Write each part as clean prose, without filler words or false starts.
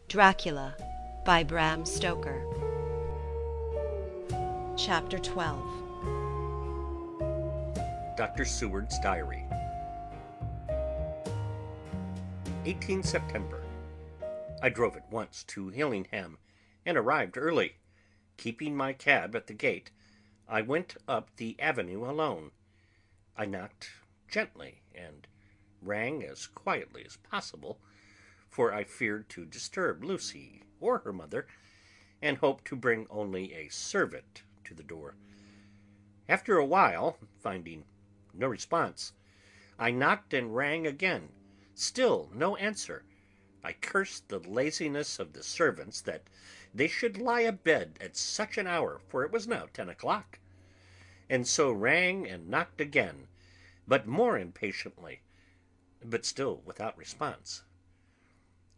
Dracula by Bram Stoker. Chapter 12. Dr. Seward's Diary. 18 September. I drove at once to Hillingham and arrived early. Keeping my cab at the gate, I went up the avenue alone. I knocked gently and rang as quietly as possible, for I feared to disturb Lucy or her mother, and hoped to bring only a servant to the door. After a while, finding no response, I knocked and rang again. Still no answer. I cursed the laziness of the servants that they should lie abed at such an hour, for it was now 10 o'clock, and so rang and knocked again, but more impatiently, but still without response.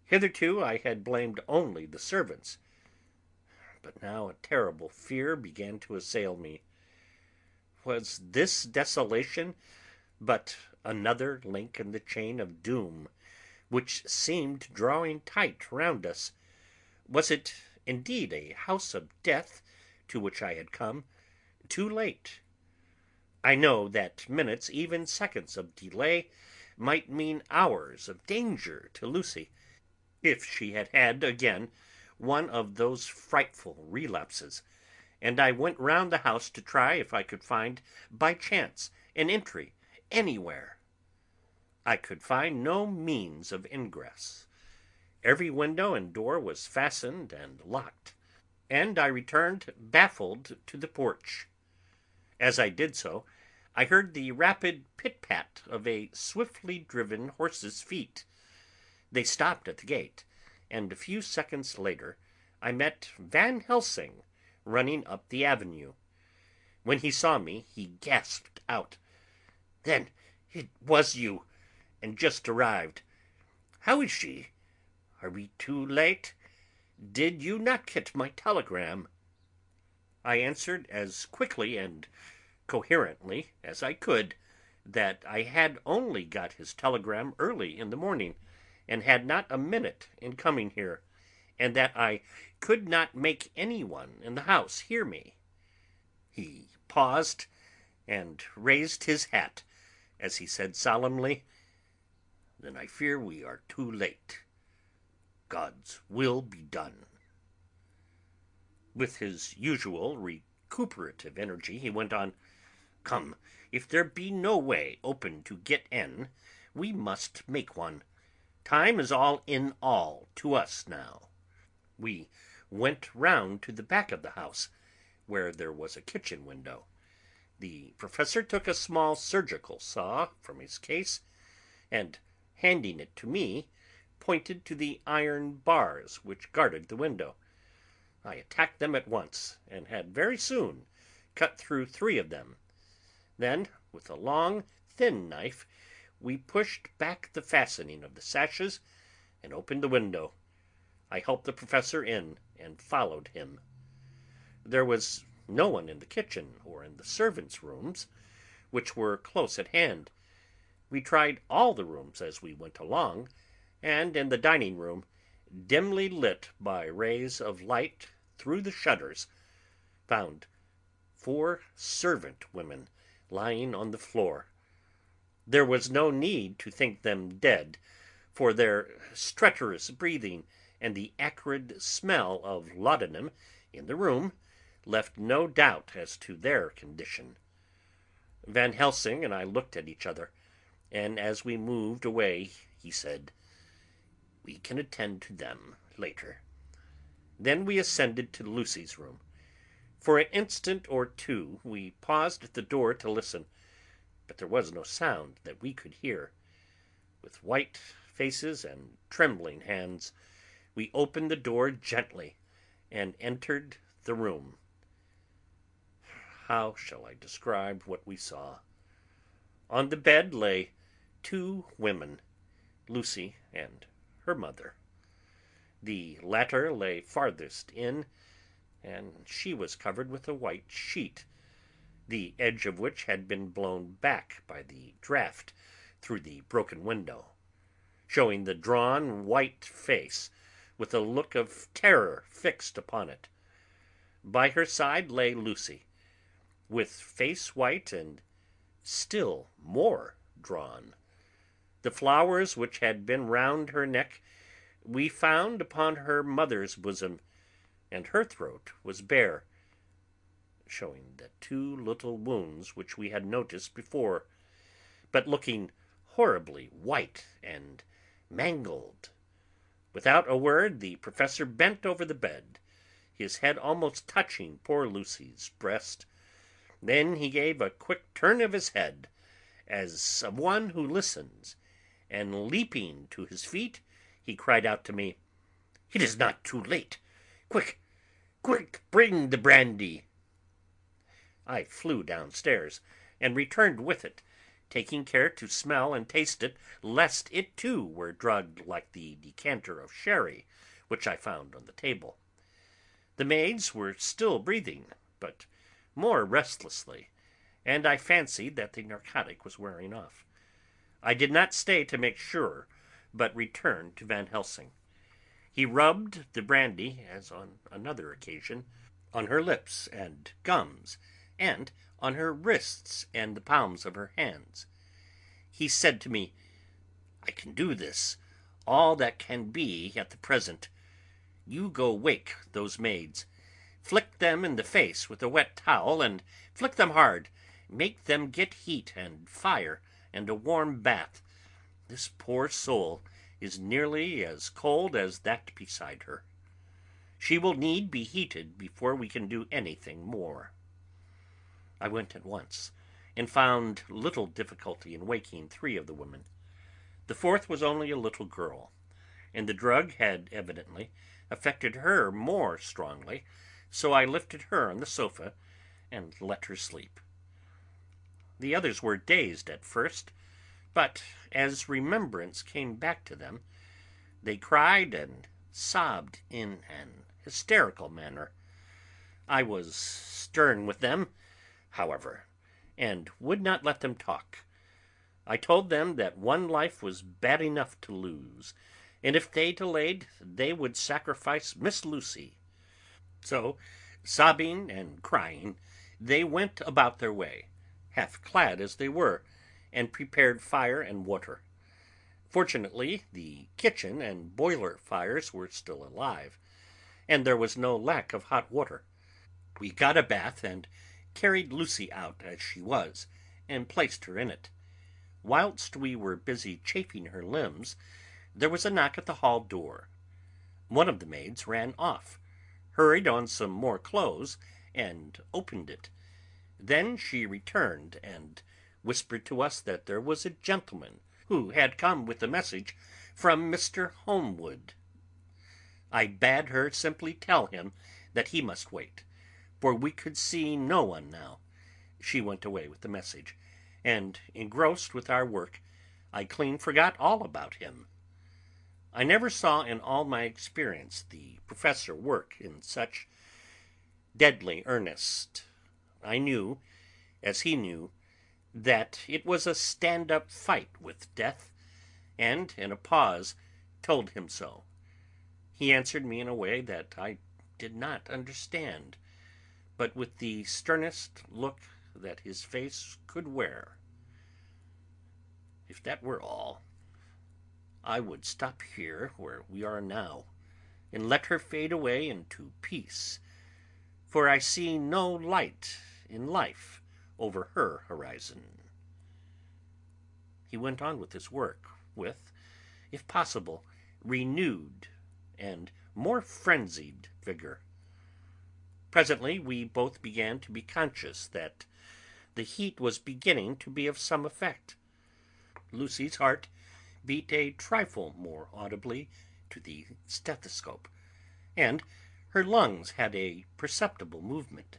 Hitherto I had blamed only the servants, but now a terrible fear began to assail me. Was this desolation but another link in the chain of doom which seemed drawing tight round us? Was it indeed a house of death to which I had come too late? I know that minutes, even seconds of delay, might mean hours of danger to Lucy, if she had had again one of those frightful relapses, and I went round the house to try if I could find by chance an entry anywhere. I could find no means of ingress. Every window and door was fastened and locked, and I returned baffled to the porch. As I did so, I heard the rapid pit-pat of a swiftly driven horse's feet. They stopped at the gate, and a few seconds later I met Van Helsing running up the avenue. When he saw me, he gasped out, "Then it was you, and just arrived. How is she? Are we too late? Did you not get my telegram?" I answered as quickly and coherently as I could that I had only got his telegram early in the morning, and had not a minute in coming here, and that I could not make anyone in the house hear me. He paused and raised his hat as he said solemnly, "Then I fear we are too late. God's will be done." With his usual recuperative energy, he went on, "Come, if there be no way open to get in, we must make one. Time is all in all to us now." We went round to the back of the house, where there was a kitchen window. The professor took a small surgical saw from his case, and, handing it to me, pointed to the iron bars which guarded the window. I attacked them at once, and had very soon cut through 3 of them. Then, with a long, thin knife, we pushed back the fastening of the sashes and opened the window. I helped the professor in and followed him. There was no one in the kitchen or in the servants' rooms, which were close at hand. We tried all the rooms as we went along, and in the dining room, dimly lit by rays of light through the shutters, found 4 servant women lying on the floor. There was no need to think them dead, for their stertorous breathing and the acrid smell of laudanum in the room left no doubt as to their condition. Van Helsing and I looked at each other, and as we moved away he said, "We can attend to them later." Then we ascended to Lucy's room. For an instant or two we paused at the door to listen, but there was no sound that we could hear. With white faces and trembling hands, we opened the door gently and entered the room. How shall I describe what we saw? On the bed lay 2 women, Lucy and her mother. The latter lay farthest in, and she was covered with a white sheet, the edge of which had been blown back by the draught through the broken window, showing the drawn white face with a look of terror fixed upon it. By her side lay Lucy, with face white and still more drawn. The flowers which had been round her neck we found upon her mother's bosom, and her throat was bare, showing the two little wounds which we had noticed before, but looking horribly white and mangled. Without a word, the professor bent over the bed, his head almost touching poor Lucy's breast. Then he gave a quick turn of his head, as of one who listens, and leaping to his feet, he cried out to me, "It is not too late. Quick, quick, bring the brandy." I flew downstairs, and returned with it, taking care to smell and taste it, lest it too were drugged like the decanter of sherry which I found on the table. The maids were still breathing, but more restlessly, and I fancied that the narcotic was wearing off. I did not stay to make sure, but returned to Van Helsing. He rubbed the brandy, as on another occasion, on her lips and gums, and on her wrists and the palms of her hands. He said to me, "I can do this, all that can be at the present. You go wake those maids. Flick them in the face with a wet towel, and flick them hard. Make them get heat and fire and a warm bath. This poor soul is nearly as cold as that beside her. She will need be heated before we can do anything more." I went at once, and found little difficulty in waking 3 of the women. The 4th was only a little girl, and the drug had evidently affected her more strongly, so I lifted her on the sofa and let her sleep. The others were dazed at first, but as remembrance came back to them, they cried and sobbed in an hysterical manner. I was stern with them, however, and would not let them talk. I told them that one life was bad enough to lose, and if they delayed, they would sacrifice Miss Lucy. So, sobbing and crying, they went about their way, half clad as they were, and prepared fire and water. Fortunately, the kitchen and boiler fires were still alive, and there was no lack of hot water. We got a bath and carried Lucy out as she was, and placed her in it. Whilst we were busy chafing her limbs, there was a knock at the hall door. One of the maids ran off, hurried on some more clothes, and opened it. Then she returned and whispered to us that there was a gentleman who had come with a message from Mr. Holmwood. I bade her simply tell him that he must wait, for we could see no one now. She went away with the message, and, engrossed with our work, I clean forgot all about him. I never saw in all my experience the professor work in such deadly earnest. I knew, as he knew, that it was a stand-up fight with death, and, in a pause, told him so. He answered me in a way that I did not understand, but with the sternest look that his face could wear. If that were all, I would stop here where we are now, and let her fade away into peace, for I see no light in life over her horizon. He went on with his work with, if possible, renewed and more frenzied vigor. Presently we both began to be conscious that the heat was beginning to be of some effect. Lucy's heart beat a trifle more audibly to the stethoscope, and her lungs had a perceptible movement.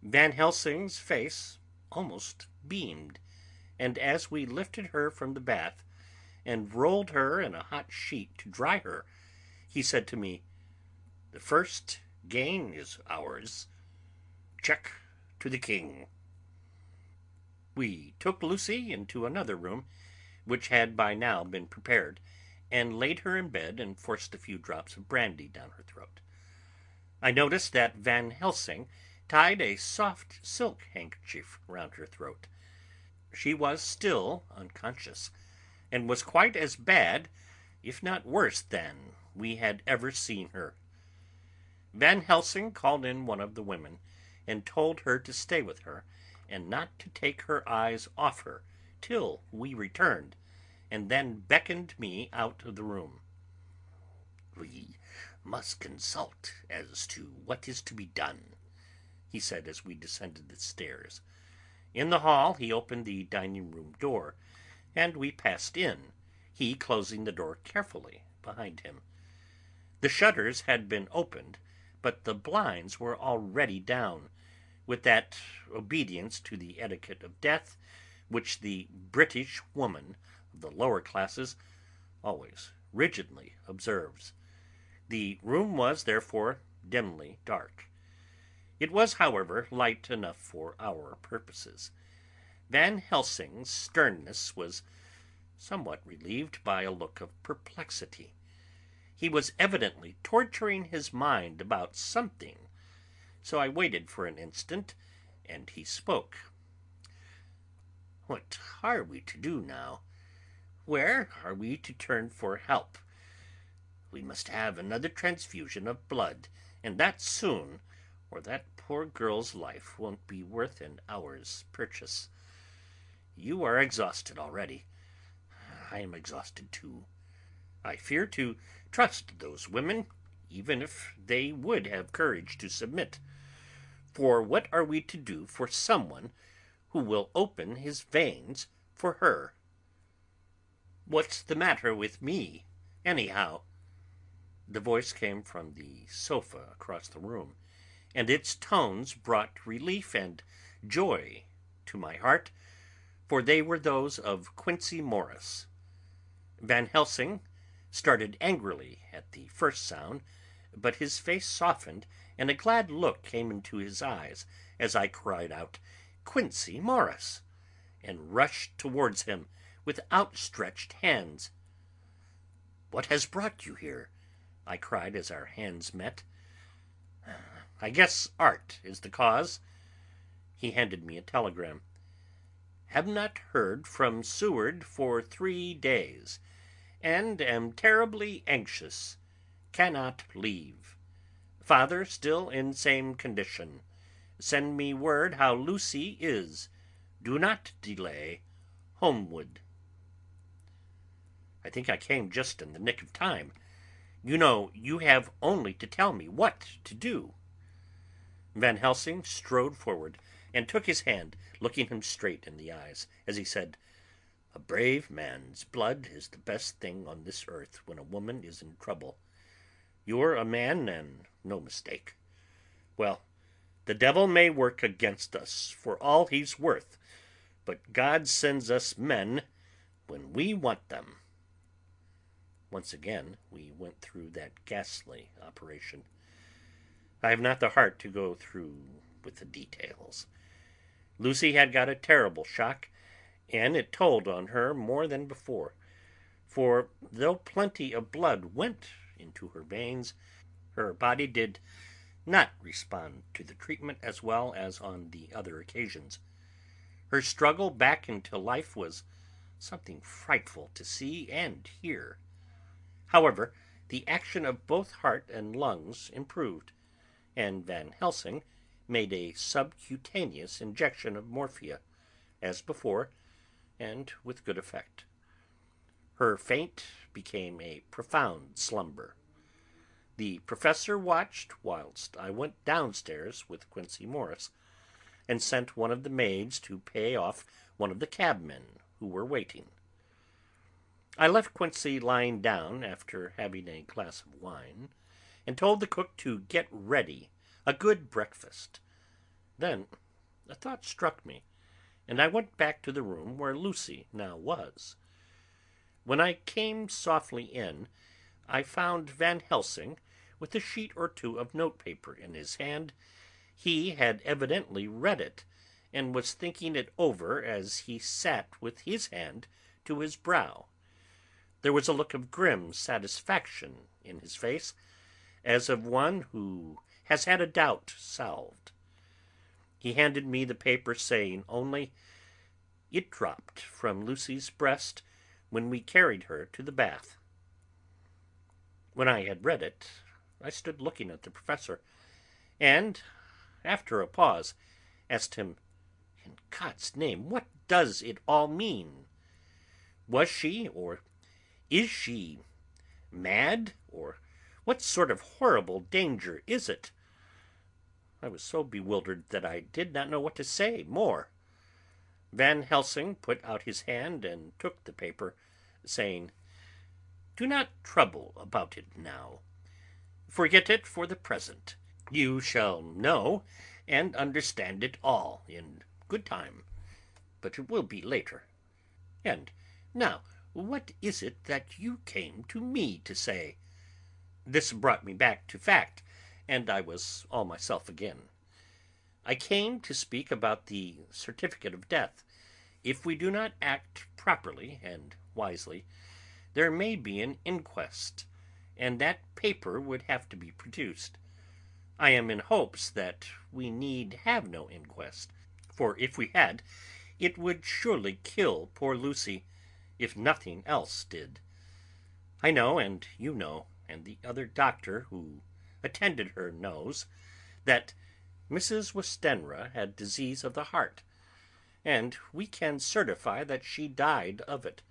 Van Helsing's face almost beamed, and as we lifted her from the bath and rolled her in a hot sheet to dry her, he said to me, "The first gain is ours. Check to the king." We took Lucy into another room, which had by now been prepared, and laid her in bed and forced a few drops of brandy down her throat. I noticed that Van Helsing tied a soft silk handkerchief round her throat. She was still unconscious, and was quite as bad, if not worse, than we had ever seen her. Van Helsing called in one of the women, and told her to stay with her, and not to take her eyes off her till we returned, and then beckoned me out of the room. "We must consult as to what is to be done," he said as we descended the stairs. In the hall he opened the dining-room door, and we passed in, he closing the door carefully behind him. The shutters had been opened, but the blinds were already down, with that obedience to the etiquette of death which the British woman of the lower classes always rigidly observes. The room was, therefore, dimly dark. It was, however, light enough for our purposes. Van Helsing's sternness was somewhat relieved by a look of perplexity. He was evidently torturing his mind about something, so I waited for an instant, and he spoke. "What are we to do now? Where are we to turn for help? We must have another transfusion of blood, and that soon, or that poor girl's life won't be worth an hour's purchase. You are exhausted already. I am exhausted too. I fear to trust those women, even if they would have courage to submit. For what are we to do for someone who will open his veins for her? What's the matter with me, anyhow?" The voice came from the sofa across the room, and its tones brought relief and joy to my heart, for they were those of Quincey Morris. Van Helsing started angrily at the first sound, but his face softened, and a glad look came into his eyes as I cried out, "Quincey Morris!" and rushed towards him with outstretched hands. "What has brought you here?" I cried as our hands met. "I guess art is the cause." He handed me a telegram. "Have not heard from Seward for 3 days, and am terribly anxious. Cannot leave. Father still in same condition. Send me word how Lucy is. Do not delay. Homewood." I think I came just in the nick of time. You know, you have only to tell me what to do. Van Helsing strode forward and took his hand, looking him straight in the eyes, as he said, "A brave man's blood is the best thing on this earth when a woman is in trouble. You're a man, and no mistake. Well, the devil may work against us for all he's worth, but God sends us men when we want them." Once again we went through that ghastly operation. I have not the heart to go through with the details. Lucy had got a terrible shock, and it told on her more than before, for though plenty of blood went into her veins, her body did not respond to the treatment as well as on the other occasions. Her struggle back into life was something frightful to see and hear. However, the action of both heart and lungs improved, and Van Helsing made a subcutaneous injection of morphia, as before, and with good effect. Her faint became a profound slumber. The professor watched whilst I went downstairs with Quincey Morris, and sent one of the maids to pay off one of the cabmen who were waiting. I left Quincey lying down after having a glass of wine, and told the cook to get ready a good breakfast. Then a thought struck me, and I went back to the room where Lucy now was. When I came softly in, I found Van Helsing with a sheet or two of notepaper in his hand. He had evidently read it, and was thinking it over as he sat with his hand to his brow. There was a look of grim satisfaction in his face, as of one who has had a doubt solved. He handed me the paper, saying only, "It dropped from Lucy's breast when we carried her to the bath." When I had read it, I stood looking at the professor, and, after a pause, asked him, "In God's name, what does it all mean? Was she, or is she, mad, or what sort of horrible danger is it?" I was so bewildered that I did not know what to say more. Van Helsing put out his hand and took the paper, saying, "Do not trouble about it now. Forget it for the present. You shall know and understand it all in good time, but it will be later. And now, what is it that you came to me to say?" This brought me back to fact, and I was all myself again. "I came to speak about the certificate of death. If we do not act properly and wisely, there may be an inquest, and that paper would have to be produced. I am in hopes that we need have no inquest, for if we had, it would surely kill poor Lucy, if nothing else did. I know, and you know, and the other doctor who attended her knows, that Mrs. Westenra had disease of the heart, and we can certify that she died of it.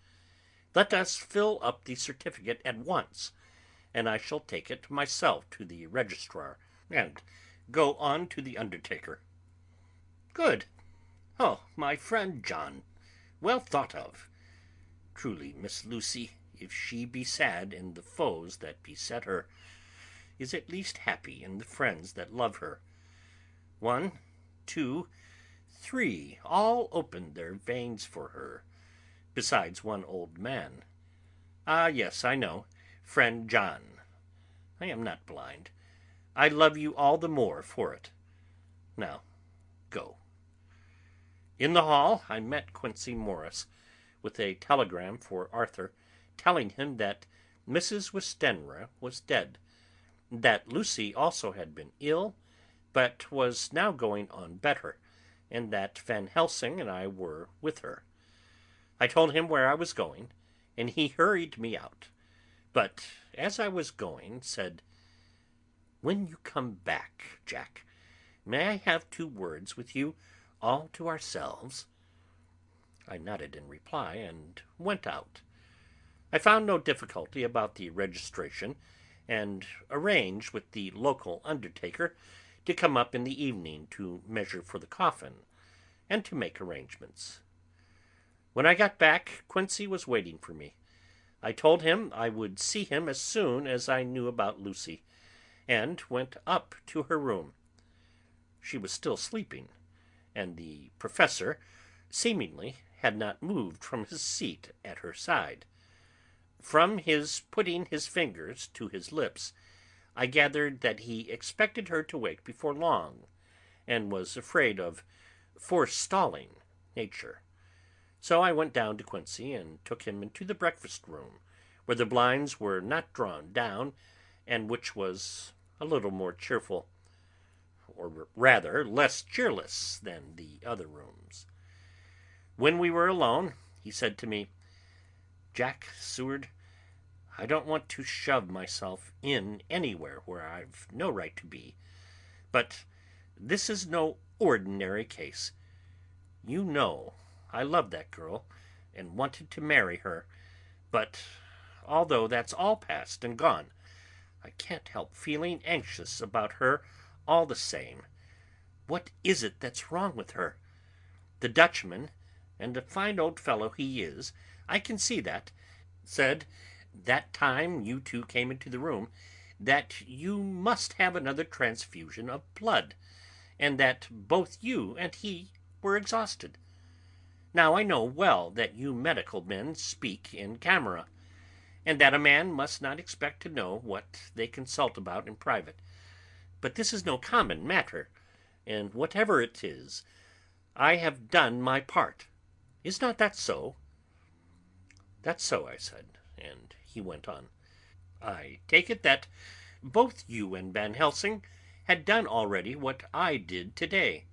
Let us fill up the certificate at once, and I shall take it myself to the registrar, and go on to the undertaker." "Good! Oh, my friend John, well thought of. Truly Miss Lucy, if she be sad in the foes that beset her, is at least happy in the friends that love her. 1, 2, 3, all opened their veins for her, besides one old man. Ah, yes, I know, friend John. I am not blind. I love you all the more for it. Now, go." In the hall I met Quincey Morris, with a telegram for Arthur, telling him that Mrs. Westenra was dead, that Lucy also had been ill, but was now going on better, and that Van Helsing and I were with her. I told him where I was going, and he hurried me out, but as I was going said, "When you come back, Jack, may I have 2 words with you, all to ourselves?" I nodded in reply, and went out. I found no difficulty about the registration, and arranged with the local undertaker to come up in the evening to measure for the coffin, and to make arrangements. When I got back, Quincey was waiting for me. I told him I would see him as soon as I knew about Lucy, and went up to her room. She was still sleeping, and the professor seemingly had not moved from his seat at her side. From his putting his fingers to his lips, I gathered that he expected her to wake before long, and was afraid of forestalling nature. So I went down to Quincey and took him into the breakfast room, where the blinds were not drawn down, and which was a little more cheerful, or rather less cheerless than the other rooms. When we were alone, he said to me, "Jack Seward, I don't want to shove myself in anywhere where I've no right to be, but this is no ordinary case. You know I love that girl and wanted to marry her, but although that's all past and gone, I can't help feeling anxious about her all the same. What is it that's wrong with her? The Dutchman, and a fine old fellow he is, I can see that, said that time you 2 came into the room that you must have another transfusion of blood, and that both you and he were exhausted. Now I know well that you medical men speak in camera, and that a man must not expect to know what they consult about in private, but this is no common matter, and whatever it is, I have done my part. Is not that so?" "That's so," I said, and he went on. I take it that both you and Van Helsing had done already what I did today.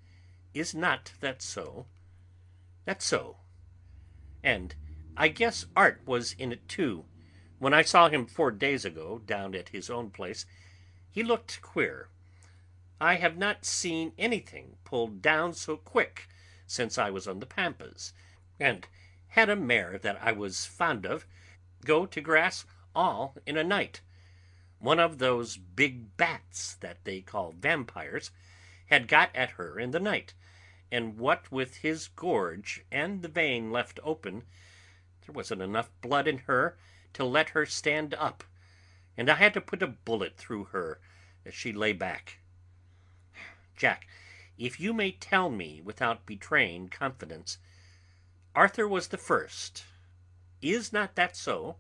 Is not that so? That's so. And I guess Art was in it too. When I saw him 4 days ago, down at his own place, he looked queer. I have not seen anything pulled down so quick since I was on the Pampas, and had a mare that I was fond of go to grass all in a night. One of those big bats that they call vampires had got at her in the night, and what with his gorge and the vein left open, there wasn't enough blood in her to let her stand up, and I had to put a bullet through her as she lay back. Jack, if you may tell me without betraying confidence, Arthur was the first. Is not that so?"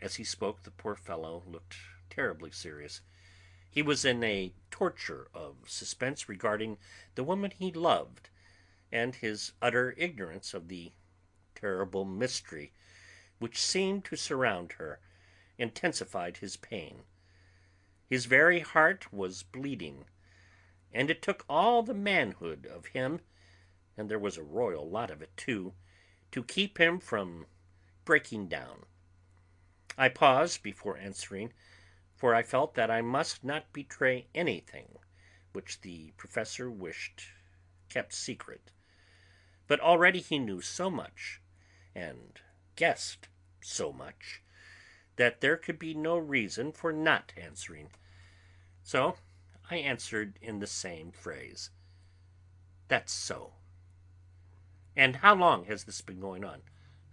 As he spoke, the poor fellow looked terribly serious. He was in a torture of suspense regarding the woman he loved, and his utter ignorance of the terrible mystery which seemed to surround her intensified his pain. His very heart was bleeding, and it took all the manhood of him, and there was a royal lot of it too, to keep him from breaking down. I paused before answering, for I felt that I must not betray anything which the professor wished kept secret. But already he knew so much, and guessed so much, that there could be no reason for not answering. So I answered in the same phrase. "That's so." "And how long has this been going on?"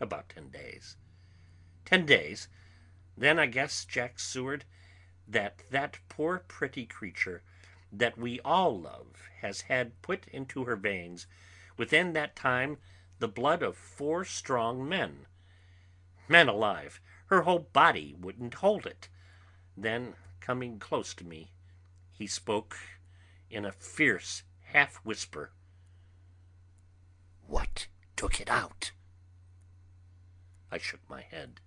"About 10 days." "10 days? Then I guess, Jack Seward, that poor pretty creature that we all love has had put into her veins within that time the blood of 4 strong men. Man alive, her whole body wouldn't hold it." Then, coming close to me, he spoke in a fierce half-whisper. "What took it out?" I shook my head.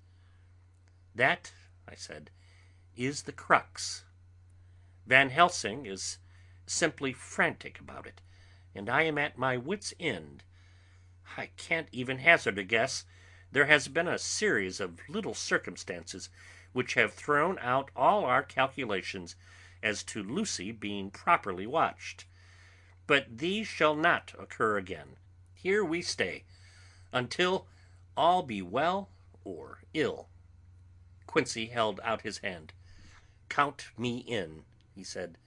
"That," I said, "is the crux. Van Helsing is simply frantic about it, and I am at my wit's end. I can't even hazard a guess. There has been a series of little circumstances which have thrown out all our calculations as to Lucy being properly watched. But these shall not occur again. Here we stay, until all be well or ill." Quincey held out his hand. "Count me in," he said.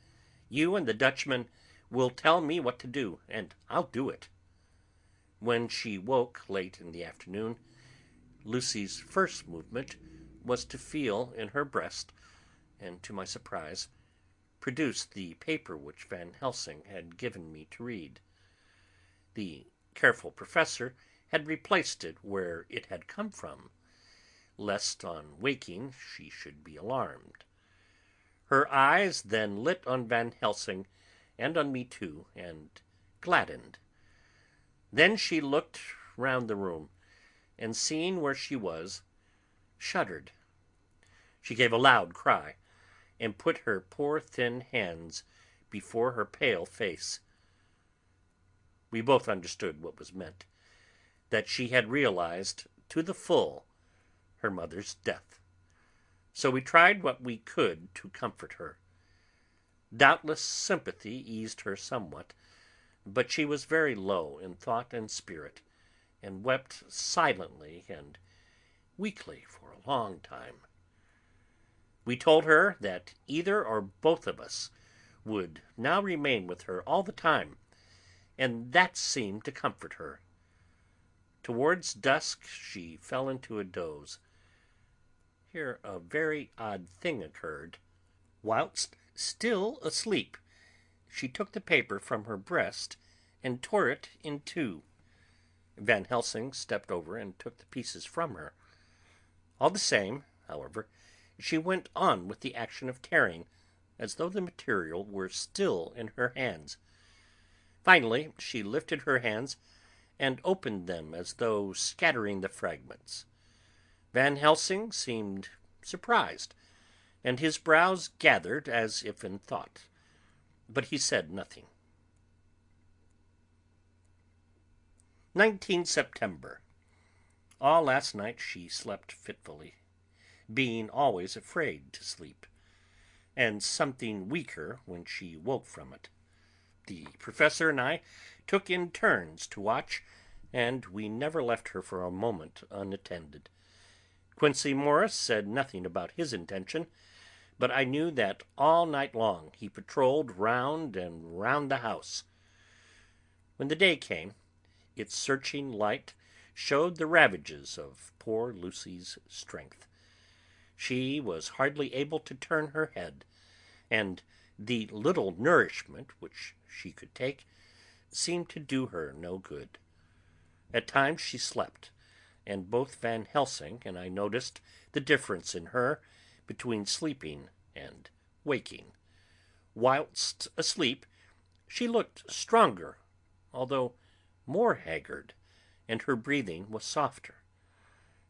"You and the Dutchman will tell me what to do, and I'll do it." When she woke late in the afternoon, Lucy's first movement was to feel in her breast, and to my surprise produced the paper which Van Helsing had given me to read. The careful professor had replaced it where it had come from, lest on waking she should be alarmed. Her eyes then lit on Van Helsing and on me too, and gladdened. Then she looked round the room, and seeing where she was, shuddered. She gave a loud cry, and put her poor thin hands before her pale face. We both understood what was meant, that she had realized to the full her mother's death. So we tried what we could to comfort her. Doubtless sympathy eased her somewhat, but she was very low in thought and spirit, and wept silently and weakly for a long time. We told her that either or both of us would now remain with her all the time, and that seemed to comfort her. Towards dusk she fell into a doze. Here a very odd thing occurred. Whilst still asleep, she took the paper from her breast and tore it in two. Van Helsing stepped over and took the pieces from her. All the same, however, she went on with the action of tearing, as though the material were still in her hands. Finally she lifted her hands and opened them as though scattering the fragments. Van Helsing seemed surprised, and his brows gathered as if in thought, but he said nothing. 19 September. All last night she slept fitfully, being always afraid to sleep, and something weaker when she woke from it. The professor and I took in turns to watch, and we never left her for a moment unattended. Quincey Morris said nothing about his intention, but I knew that all night long he patrolled round and round the house. When the day came, its searching light showed the ravages of poor Lucy's strength. She was hardly able to turn her head, and the little nourishment which she could take seemed to do her no good. At times she slept, and both Van Helsing and I noticed the difference in her between sleeping and waking. Whilst asleep, she looked stronger, although more haggard, and her breathing was softer,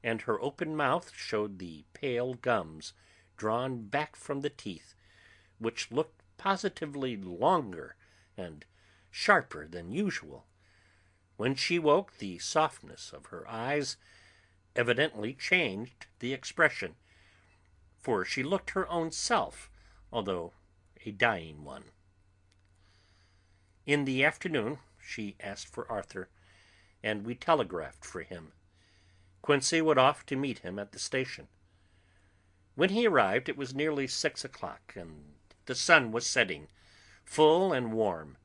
and her open mouth showed the pale gums drawn back from the teeth, which looked positively longer and sharper than usual. When she woke, the softness of her eyes evidently changed the expression, for she looked her own self, although a dying one. In the afternoon she asked for Arthur, and we telegraphed for him. Quincey went off to meet him at the station. When he arrived it was nearly 6 o'clock, and the sun was setting, full and warm,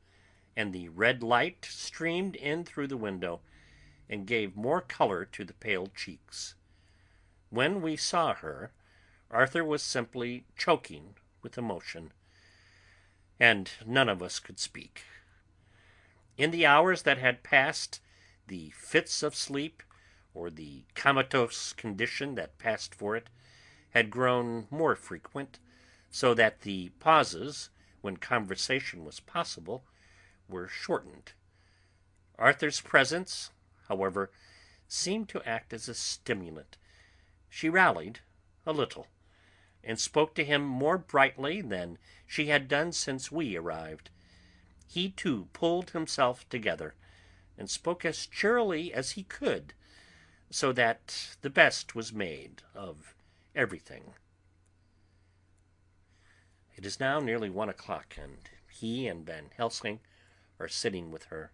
and the red light streamed in through the window and gave more color to the pale cheeks. When we saw her, Arthur was simply choking with emotion, and none of us could speak. In the hours that had passed, the fits of sleep, or the comatose condition that passed for it, had grown more frequent, so that the pauses, when conversation was possible, were shortened. Arthur's presence, however, seemed to act as a stimulant. She rallied a little, and spoke to him more brightly than she had done since we arrived. He too pulled himself together, and spoke as cheerily as he could, so that the best was made of everything. It is now nearly 1 o'clock, and he and Van Helsing are sitting with her.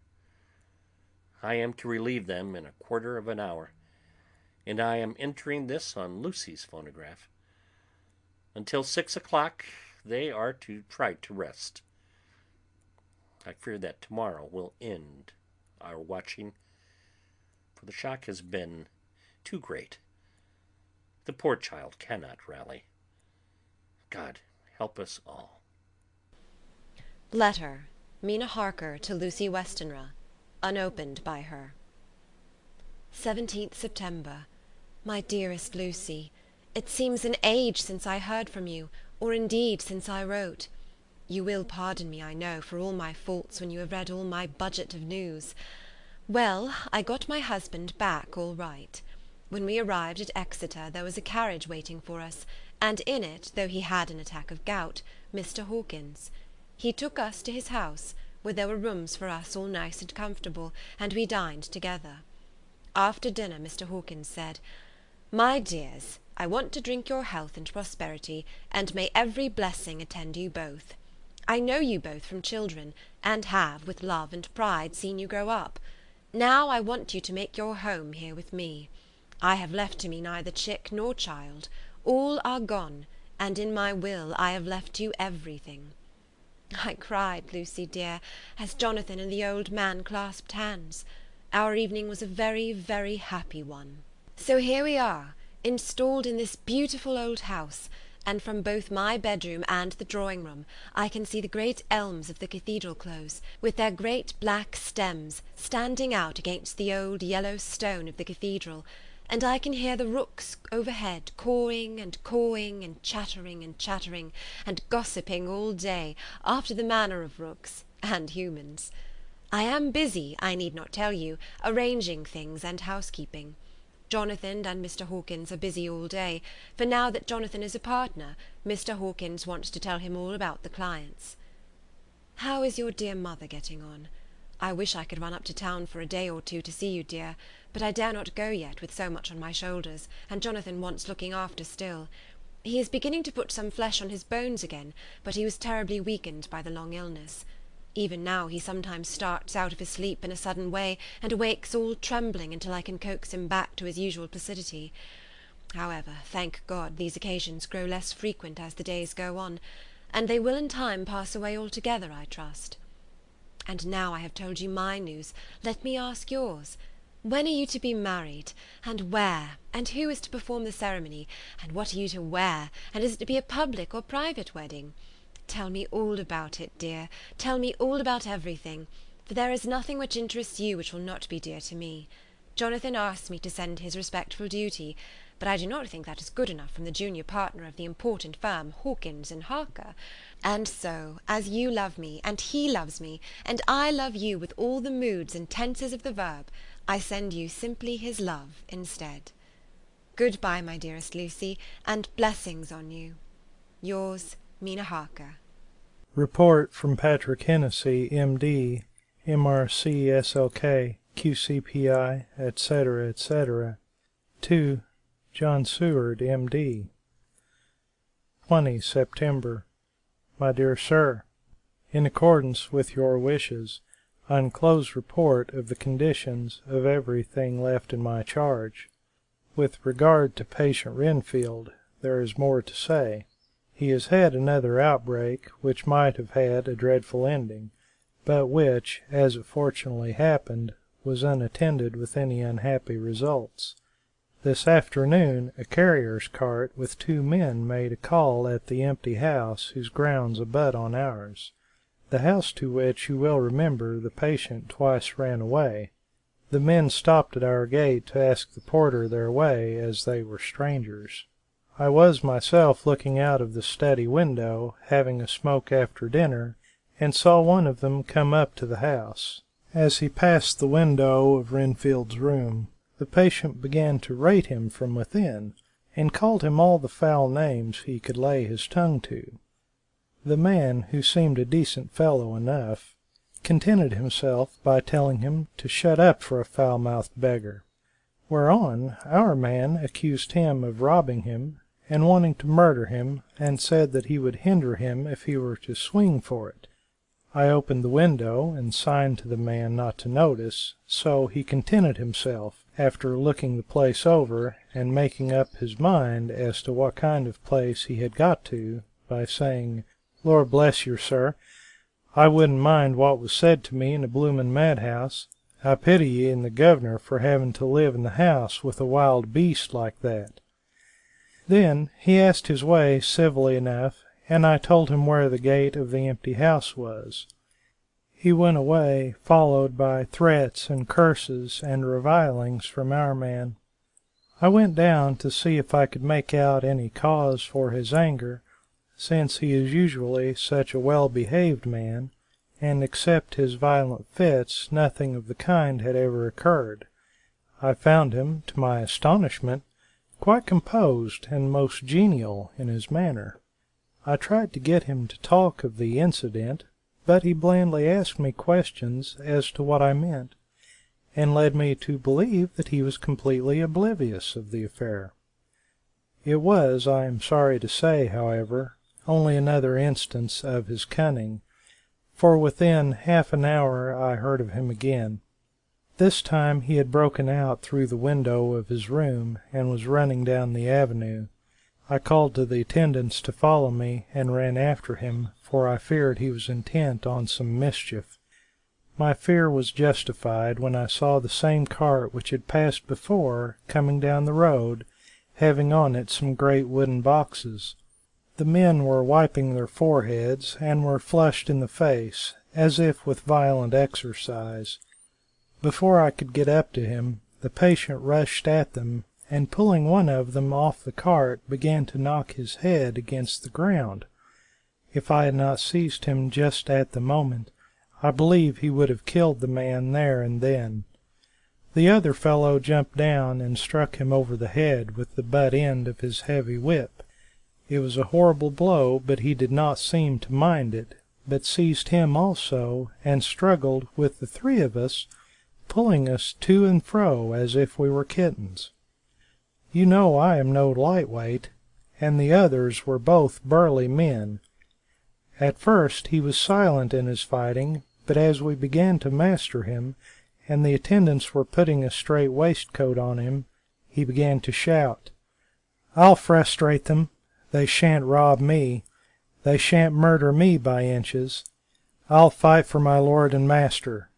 I am to relieve them in a quarter of an hour, and I am entering this on Lucy's phonograph. Until 6 o'clock they are to try to rest. I fear that tomorrow will end our watching, for the shock has been too great. The poor child cannot rally. God help us all. Letter, Mina Harker to Lucy Westenra, unopened by her. 17th September. My dearest Lucy, it seems an age since I heard from you, or indeed since I wrote. You will pardon me, I know, for all my faults when you have read all my budget of news. Well, I got my husband back all right. When we arrived at Exeter there was a carriage waiting for us, and in it, though he had an attack of gout, Mr. Hawkins. He took us to his house, where there were rooms for us all nice and comfortable, and we dined together. After dinner Mr. Hawkins said, "My dears, I want to drink your health and prosperity, and may every blessing attend you both. I know you both from children, and have, with love and pride, seen you grow up. Now I want you to make your home here with me. I have left to me neither chick nor child. All are gone, and in my will I have left you everything." I cried, Lucy dear, as Jonathan and the old man clasped hands. Our evening was a very, very happy one. So here we are, installed in this beautiful old house, and from both my bedroom and the drawing-room I can see the great elms of the cathedral close, with their great black stems standing out against the old yellow stone of the cathedral, and I can hear the rooks overhead cawing and chattering and gossiping all day, after the manner of rooks and humans. I am busy, I need not tell you, arranging things and housekeeping. Jonathan and Mr. Hawkins are busy all day, for now that Jonathan is a partner, Mr. Hawkins wants to tell him all about the clients. How is your dear mother getting on? I wish I could run up to town for a day or two to see you, dear, but I dare not go yet with so much on my shoulders, and Jonathan wants looking after still. He is beginning to put some flesh on his bones again, but he was terribly weakened by the long illness. Even now he sometimes starts out of his sleep in a sudden way, and awakes all trembling until I can coax him back to his usual placidity. However, thank God, these occasions grow less frequent as the days go on, and they will in time pass away altogether, I trust. And now I have told you my news, let me ask yours. When are you to be married, and where, and who is to perform the ceremony, and what are you to wear, and is it to be a public or private wedding? Tell me all about it, dear, tell me all about everything, for there is nothing which interests you which will not be dear to me. Jonathan asked me to send his respectful duty, but I do not think that is good enough from the junior partner of the important firm Hawkins and Harker. And so, as you love me, and he loves me, and I love you with all the moods and tenses of the verb, I send you simply his love instead. Good-bye, my dearest Lucy, and blessings on you. Yours, Mina Harker. Report from Patrick Hennessy, M.D., M.R.C., S.L.K., Q.C.P.I., etc., etc., to John Seward, M.D. 20 September. My dear Sir, in accordance with your wishes, I enclose report of the conditions of everything left in my charge. With regard to patient Renfield, there is more to say. He has had another outbreak, which might have had a dreadful ending, but which, as it fortunately happened, was unattended with any unhappy results. This afternoon a carrier's cart with 2 men made a call at the empty house whose grounds abut on ours, the house to which you will remember the patient twice ran away. The men stopped at our gate to ask the porter their way, as they were strangers. I was myself looking out of the study window, having a smoke after dinner, and saw one of them come up to the house. As he passed the window of Renfield's room, the patient began to rate him from within, and called him all the foul names he could lay his tongue to. The man, who seemed a decent fellow enough, contented himself by telling him to shut up for a foul-mouthed beggar, whereon our man accused him of robbing him, and wanting to murder him, and said that he would hinder him if he were to swing for it. I opened the window, and signed to the man not to notice, so he contented himself, after looking the place over, and making up his mind as to what kind of place he had got to, by saying, "Lord bless you, sir, I wouldn't mind what was said to me in a bloomin' madhouse. I pity ye and the governor for having to live in the house with a wild beast like that." Then he asked his way civilly enough, and I told him where the gate of the empty house was. He went away, followed by threats and curses and revilings from our man. I went down to see if I could make out any cause for his anger, since he is usually such a well-behaved man, and except his violent fits nothing of the kind had ever occurred. I found him, to my astonishment, quite composed and most genial in his manner. I tried to get him to talk of the incident, but he blandly asked me questions as to what I meant, and led me to believe that he was completely oblivious of the affair. It was, I am sorry to say, however, only another instance of his cunning, for within half an hour I heard of him again. This time he had broken out through the window of his room, and was running down the avenue. I called to the attendants to follow me, and ran after him, for I feared he was intent on some mischief. My fear was justified when I saw the same cart which had passed before coming down the road, having on it some great wooden boxes. The men were wiping their foreheads, and were flushed in the face, as if with violent exercise. Before I could get up to him, the patient rushed at them, and pulling one of them off the cart, began to knock his head against the ground. If I had not seized him just at the moment, I believe he would have killed the man there and then. The other fellow jumped down and struck him over the head with the butt end of his heavy whip. It was a horrible blow, but he did not seem to mind it, but seized him also, and struggled with the three of us, pulling us to and fro as if we were kittens. You know I am no lightweight, and the others were both burly men. At first he was silent in his fighting, but as we began to master him, and the attendants were putting a straight waistcoat on him, he began to shout, "I'll frustrate them. They shan't rob me. They shan't murder me by inches. I'll fight for my lord and master,"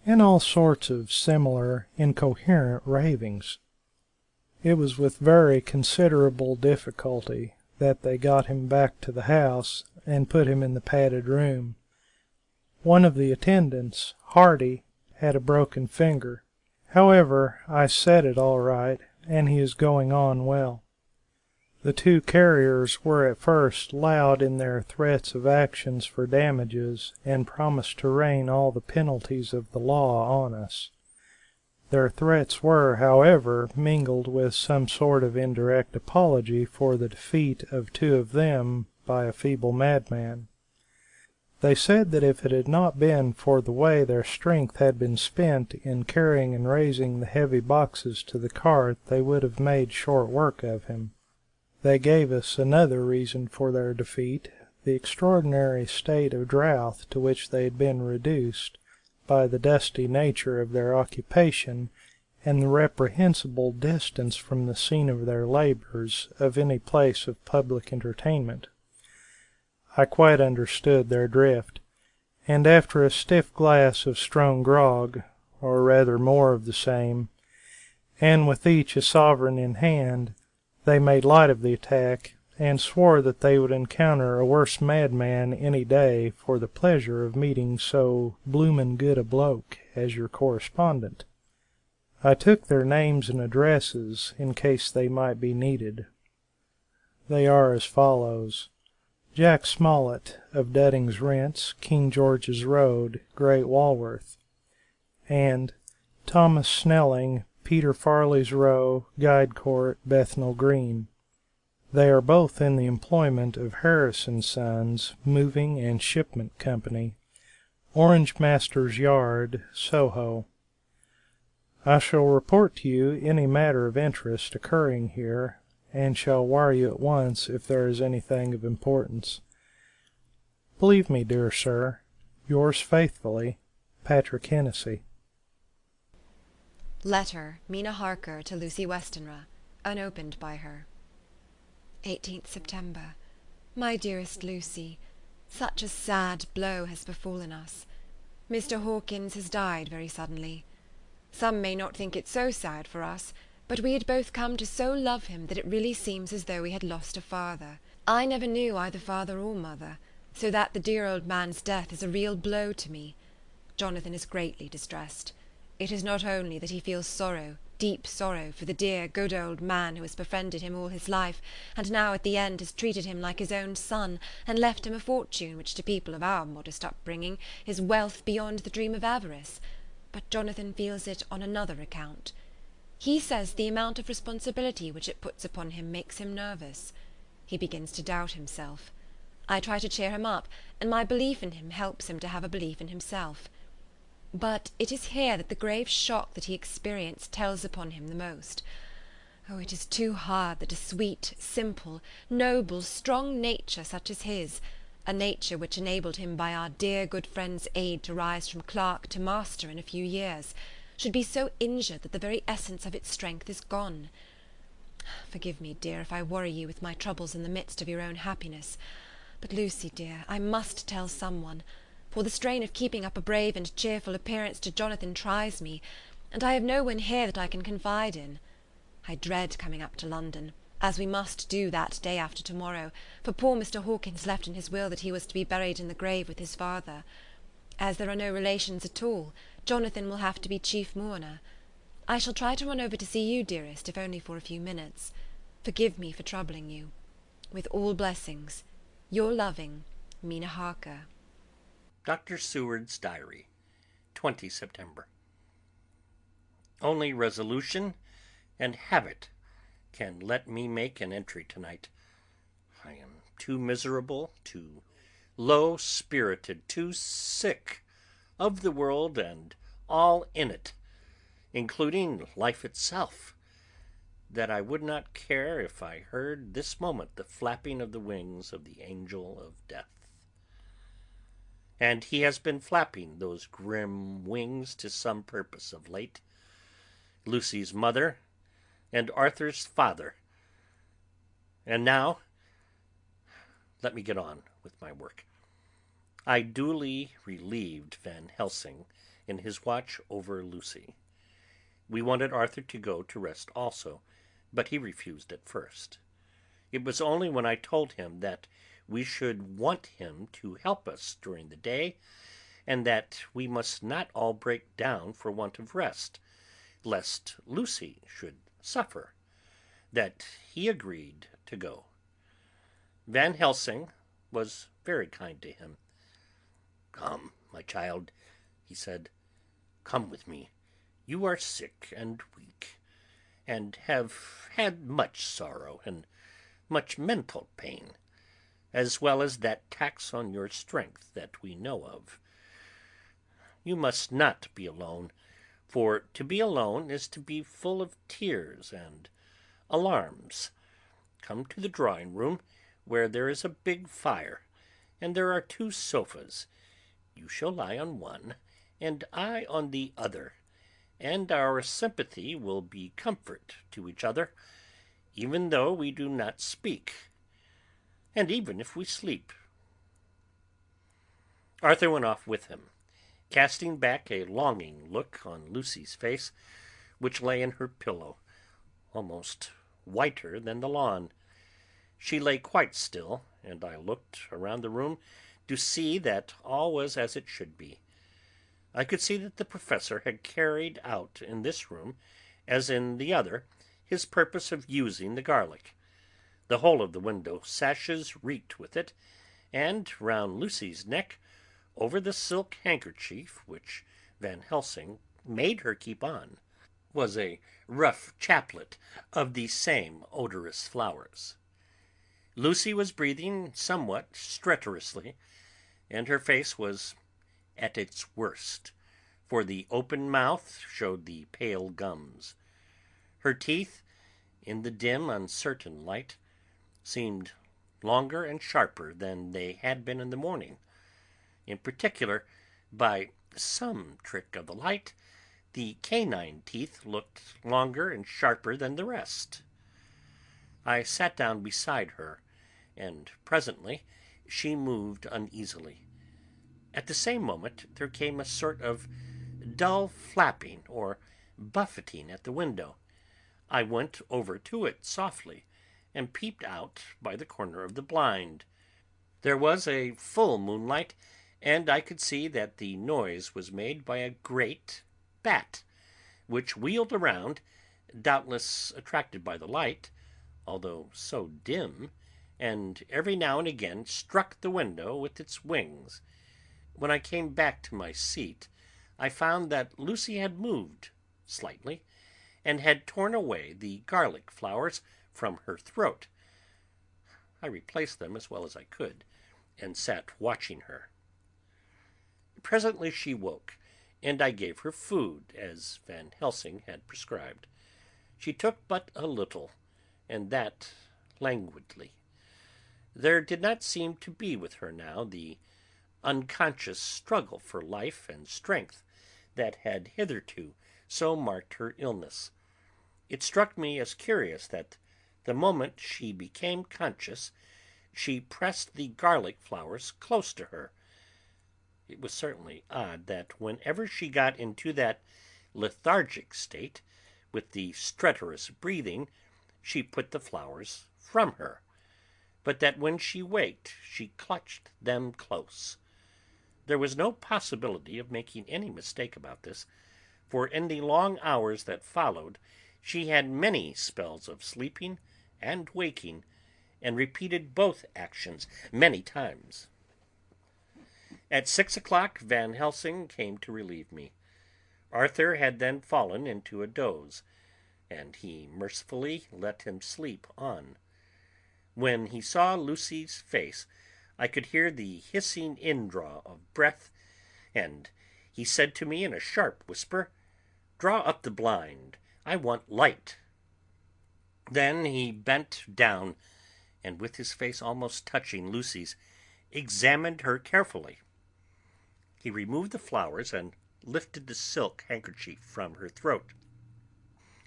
and all sorts of similar incoherent ravings. It was with very considerable difficulty that they got him back to the house and put him in the padded room. One of the attendants, Hardy, had a broken finger. However, I set it all right, and he is going on well. The two carriers were at first loud in their threats of actions for damages, and promised to rain all the penalties of the law on us. Their threats were, however, mingled with some sort of indirect apology for the defeat of two of them by a feeble madman. They said that if it had not been for the way their strength had been spent in carrying and raising the heavy boxes to the cart, they would have made short work of him. They gave us another reason for their defeat, the extraordinary state of drouth to which they had been reduced by the dusty nature of their occupation, and the reprehensible distance from the scene of their labors of any place of public entertainment. I quite understood their drift, and after a stiff glass of strong grog, or rather more of the same, and with each a sovereign in hand, they made light of the attack, and swore that they would encounter a worse madman any day for the pleasure of meeting so bloomin' good a bloke as your correspondent. I took their names and addresses in case they might be needed. They are as follows: Jack Smollett, of Dudding's Rents, King George's Road, Great Walworth, and Thomas Snelling, Peter Farley's Row, Guide Court, Bethnal Green. They are both in the employment of Harris & Sons, Moving and Shipment Company, Orange Master's Yard, Soho. I shall report to you any matter of interest occurring here, and shall wire you at once if there is anything of importance. Believe me, dear sir, yours faithfully, Patrick Hennessy. Letter, Mina Harker to Lucy Westenra, unopened by her. 18th September. My dearest Lucy, such a sad blow has befallen us. Mr. Hawkins has died very suddenly. Some may not think it so sad for us, but we had both come to so love him that it really seems as though we had lost a father. I never knew either father or mother, so that the dear old man's death is a real blow to me. Jonathan is greatly distressed. It is not only that he feels sorrow, deep sorrow, for the dear, good old man who has befriended him all his life, and now at the end has treated him like his own son, and left him a fortune which to people of our modest upbringing is wealth beyond the dream of avarice, but Jonathan feels it on another account. He says the amount of responsibility which it puts upon him makes him nervous. He begins to doubt himself. I try to cheer him up, and my belief in him helps him to have a belief in himself. But it is here that the grave shock that he experienced tells upon him the most. Oh, it is too hard that a sweet, simple, noble, strong nature such as his, a nature which enabled him by our dear good friend's aid to rise from clerk to master in a few years, should be so injured that the very essence of its strength is gone. Forgive me, dear, if I worry you with my troubles in the midst of your own happiness. But, Lucy, dear, I must tell someone, for the strain of keeping up a brave and cheerful appearance to Jonathan tries me, and I have no one here that I can confide in. I dread coming up to London, as we must do that day after tomorrow, for poor Mr. Hawkins left in his will that he was to be buried in the grave with his father. As there are no relations at all, Jonathan will have to be chief mourner. I shall try to run over to see you, dearest, if only for a few minutes. Forgive me for troubling you. With all blessings, your loving, Mina Harker. Dr. Seward's Diary, 20 September. Only resolution and habit can let me make an entry tonight. I am too miserable, too low-spirited, too sick of the world and all in it, including life itself, that I would not care if I heard this moment the flapping of the wings of the angel of death. And he has been flapping those grim wings to some purpose of late. Lucy's mother and Arthur's father. And now, let me get on with my work. I duly relieved Van Helsing in his watch over Lucy. We wanted Arthur to go to rest also, but he refused at first. It was only when I told him that we should want him to help us during the day, and that we must not all break down for want of rest, lest Lucy should suffer, that he agreed to go. Van Helsing was very kind to him. "Come, my child," he said, "come with me. You are sick and weak, and have had much sorrow and much mental pain, as well as that tax on your strength that we know of. You must not be alone, for to be alone is to be full of tears and alarms. Come to the drawing-room, where there is a big fire, and there are 2 sofas. You shall lie on one, and I on the other, and our sympathy will be comfort to each other, even though we do not speak, and even if we sleep." Arthur went off with him, casting back a longing look on Lucy's face, which lay in her pillow, almost whiter than the lawn. She lay quite still, and I looked around the room to see that all was as it should be. I could see that the professor had carried out in this room, as in the other, his purpose of using the garlic. The whole of the window sashes reeked with it, and round Lucy's neck, over the silk handkerchief which Van Helsing made her keep on, was a rough chaplet of the same odorous flowers. Lucy was breathing somewhat stertorously, and her face was at its worst, for the open mouth showed the pale gums. Her teeth, in the dim, uncertain light, seemed longer and sharper than they had been in the morning. In particular, by some trick of the light, the canine teeth looked longer and sharper than the rest. I sat down beside her, and presently she moved uneasily. At the same moment there came a sort of dull flapping or buffeting at the window. I went over to it softly, and peeped out by the corner of the blind. There was a full moonlight, and I could see that the noise was made by a great bat, which wheeled around, doubtless attracted by the light, although so dim, and every now and again struck the window with its wings. When I came back to my seat, I found that Lucy had moved slightly, and had torn away the garlic flowers from her throat. I replaced them as well as I could, and sat watching her. Presently she woke, and I gave her food, as Van Helsing had prescribed. She took but a little, and that languidly. There did not seem to be with her now the unconscious struggle for life and strength that had hitherto so marked her illness. It struck me as curious that the moment she became conscious, she pressed the garlic flowers close to her. It was certainly odd that whenever she got into that lethargic state, with the stertorous breathing, she put the flowers from her, but that when she waked she clutched them close. There was no possibility of making any mistake about this, for in the long hours that followed she had many spells of sleeping and waking, and repeated both actions many times. At 6 o'clock Van Helsing came to relieve me. Arthur had then fallen into a doze, and he mercifully let him sleep on. When he saw Lucy's face, I could hear the hissing indraw of breath, and he said to me in a sharp whisper, "Draw up the blind. I want light." Then he bent down, and with his face almost touching Lucy's, examined her carefully. He removed the flowers and lifted the silk handkerchief from her throat.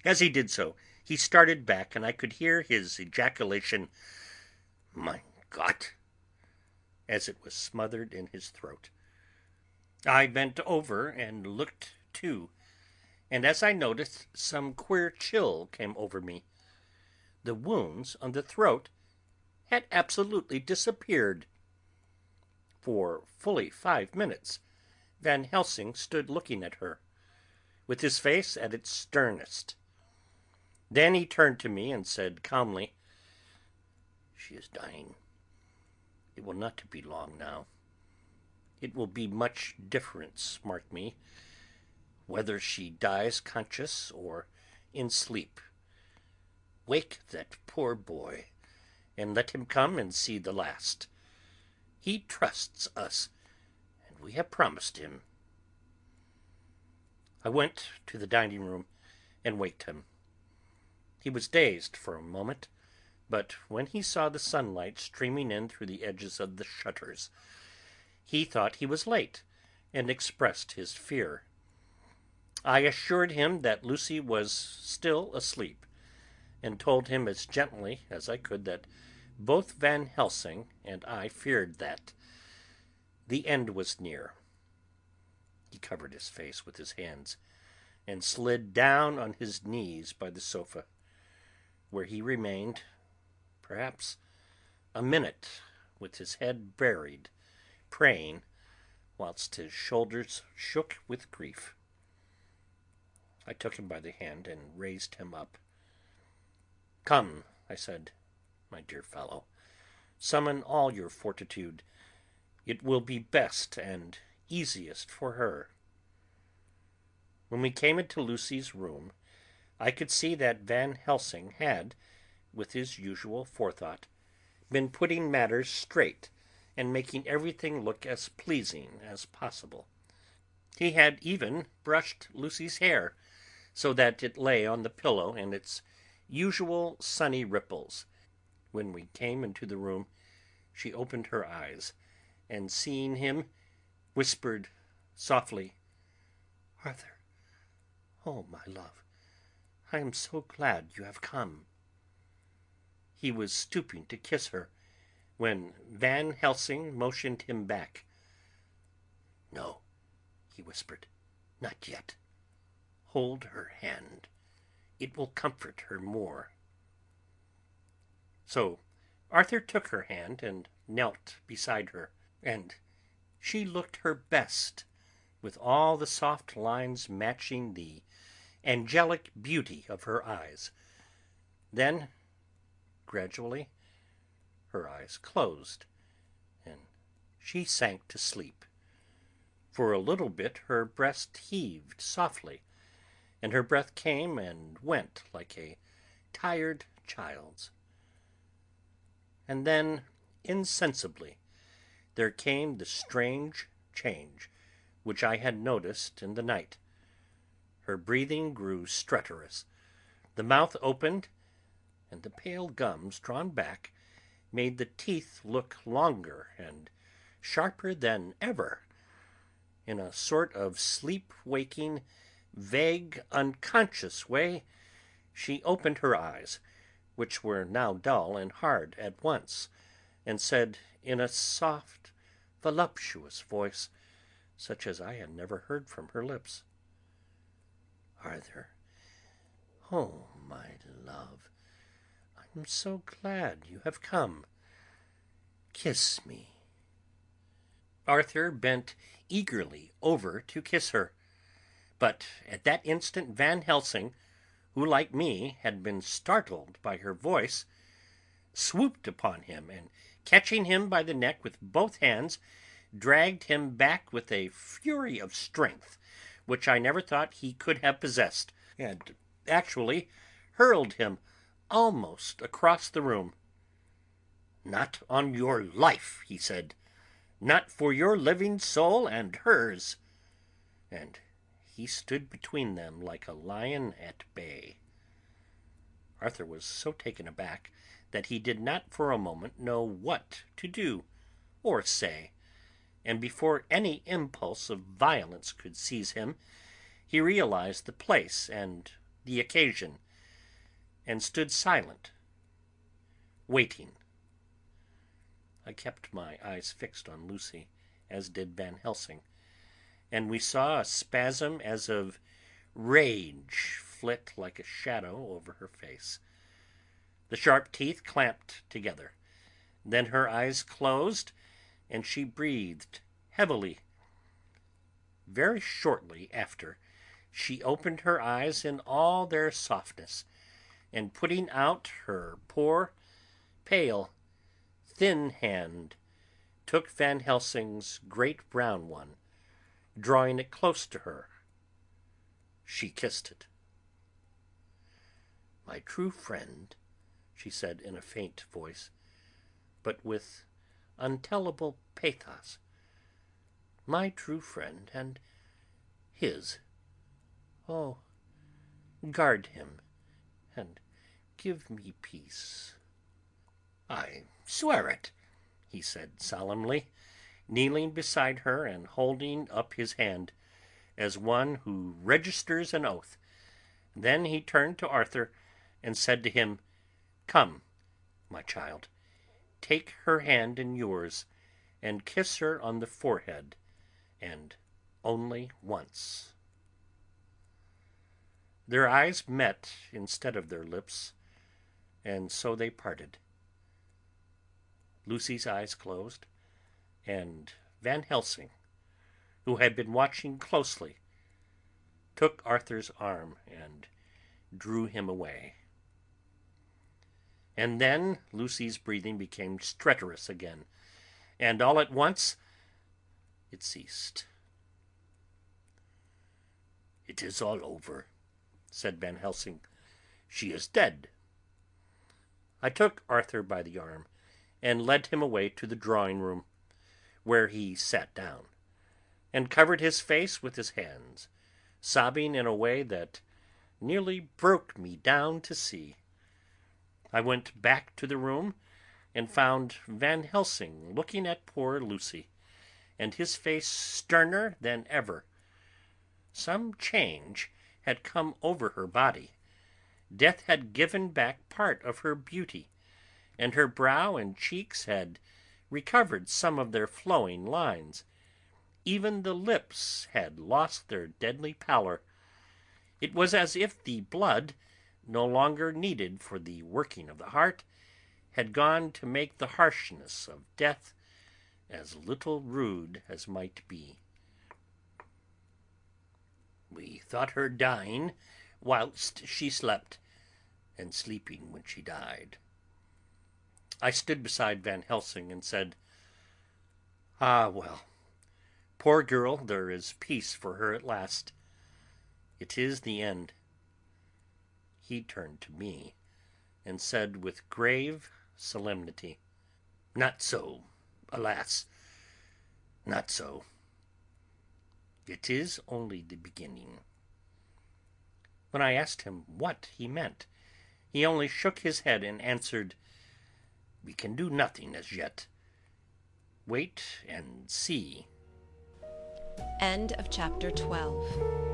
As he did so, he started back, and I could hear his ejaculation, "Mein Gott," as it was smothered in his throat. I bent over and looked too, and as I noticed, some queer chill came over me. The wounds on the throat had absolutely disappeared. For fully 5 minutes, Van Helsing stood looking at her, with his face at its sternest. Then he turned to me and said calmly, "She is dying. It will not be long now. It will be much difference, mark me, whether she dies conscious or in sleep. Wake that poor boy, and let him come and see the last. He trusts us, and we have promised him." I went to the dining room and waked him. He was dazed for a moment, but when he saw the sunlight streaming in through the edges of the shutters, he thought he was late and expressed his fear. I assured him that Lucy was still asleep, and told him as gently as I could that both Van Helsing and I feared that the end was near. He covered his face with his hands and slid down on his knees by the sofa, where he remained, perhaps, a minute with his head buried, praying, whilst his shoulders shook with grief. I took him by the hand and raised him up. "Come," I said, "my dear fellow, summon all your fortitude. It will be best and easiest for her." When we came into Lucy's room, I could see that Van Helsing had, with his usual forethought, been putting matters straight and making everything look as pleasing as possible. He had even brushed Lucy's hair, so that it lay on the pillow in its usual sunny ripples. When we came into the room, she opened her eyes, and seeing him, whispered softly, "Arthur, oh, my love, I am so glad you have come." He was stooping to kiss her, when Van Helsing motioned him back. "No," he whispered, "not yet. Hold her hand. It will comfort her more." So Arthur took her hand and knelt beside her, and she looked her best, with all the soft lines matching the angelic beauty of her eyes. Then, gradually, her eyes closed, and she sank to sleep. For a little bit her breast heaved softly, and her breath came and went like a tired child's. And then, insensibly, there came the strange change which I had noticed in the night. Her breathing grew stertorous, the mouth opened, and the pale gums, drawn back, made the teeth look longer and sharper than ever. In a sort of sleep-waking, vague, unconscious way, she opened her eyes, which were now dull and hard at once, and said in a soft, voluptuous voice, such as I had never heard from her lips, "Arthur, oh, my love, I am so glad you have come. Kiss me." Arthur bent eagerly over to kiss her, but at that instant Van Helsing, who like me had been startled by her voice, swooped upon him, and catching him by the neck with both hands, dragged him back with a fury of strength which I never thought he could have possessed, and actually hurled him almost across the room. "Not on your life," he said. "Not for your living soul and hers." And he stood between them like a lion at bay. Arthur was so taken aback that he did not for a moment know what to do or say, and before any impulse of violence could seize him, he realized the place and the occasion, and stood silent, waiting. I kept my eyes fixed on Lucy, as did Van Helsing, and we saw a spasm as of rage flit like a shadow over her face. The sharp teeth clamped together. Then her eyes closed, and she breathed heavily. Very shortly after, she opened her eyes in all their softness, and putting out her poor, pale, thin hand, took Van Helsing's great brown one, drawing it close to her. She kissed it. "My true friend," she said in a faint voice, but with untellable pathos. "My true friend and his. Oh, guard him and give me peace." "I swear it," he said solemnly, kneeling beside her and holding up his hand, as one who registers an oath. Then he turned to Arthur and said to him, "Come, my child, take her hand in yours, and kiss her on the forehead, and only once." Their eyes met instead of their lips, and so they parted. Lucy's eyes closed, and Van Helsing, who had been watching closely, took Arthur's arm and drew him away. And then Lucy's breathing became stertorous again, and all at once it ceased. "It is all over," said Van Helsing. "She is dead." I took Arthur by the arm and led him away to the drawing-room, where he sat down, and covered his face with his hands, sobbing in a way that nearly broke me down to see. I went back to the room and found Van Helsing looking at poor Lucy, and his face sterner than ever. Some change had come over her body. Death had given back part of her beauty, and her brow and cheeks had recovered some of their flowing lines. Even the lips had lost their deadly pallor. It was as if the blood, no longer needed for the working of the heart, had gone to make the harshness of death as little rude as might be. "We thought her dying whilst she slept, and sleeping when she died." I stood beside Van Helsing and said, "Ah, well, poor girl, there is peace for her at last. It is the end." He turned to me and said with grave solemnity, "Not so, alas, not so. It is only the beginning." When I asked him what he meant, he only shook his head and answered, "We can do nothing as yet. Wait and see." End of chapter 12.